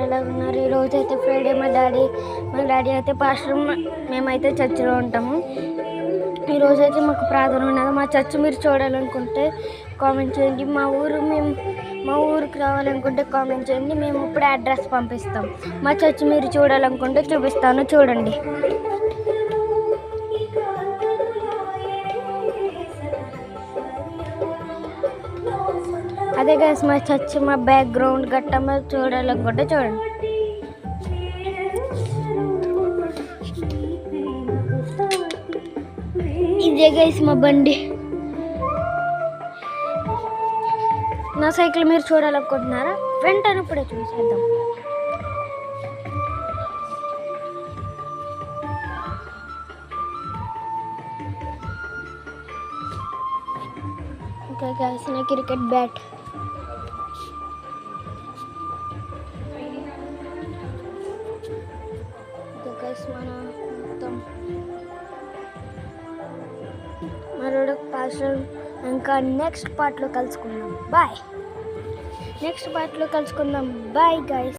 ఎలా ఉన్నారు? ఈరోజు అయితే ఫ్రైడే. మా డాడీ అయితే పాస్టర్, మేమైతే చర్చిలో ఉంటాము. ఈరోజు అయితే మాకు ప్రార్థన ఉన్నది. మా చర్చ్ మీరు చూడాలనుకుంటే కామెంట్ చేయండి. మా ఊరికి రావాలనుకుంటే కామెంట్ చేయండి. మేము ఇప్పుడే అడ్రస్ పంపిస్తాం. మా చర్చ్ మీరు చూడాలనుకుంటే చూపిస్తాను, చూడండి. అదే గైస్ మా చర్చ్, మా బ్యాక్గ్రౌండ్ గట్ట మీరు చూడాలనుకుంటే చూడండి. ఇదే గైస్ మా బండి. నా సైకిల్ మీరు చూడాలనుకుంటున్నారా? వెంటనే ఇప్పుడే చూసేద్దాం. ఓకే గైస్, నా క్రికెట్ బ్యాట్. మన మొత్తం మరొక పాస్టర్. ఇంకా నెక్స్ట్ పార్ట్లో కలుసుకుందాం. Bye guys.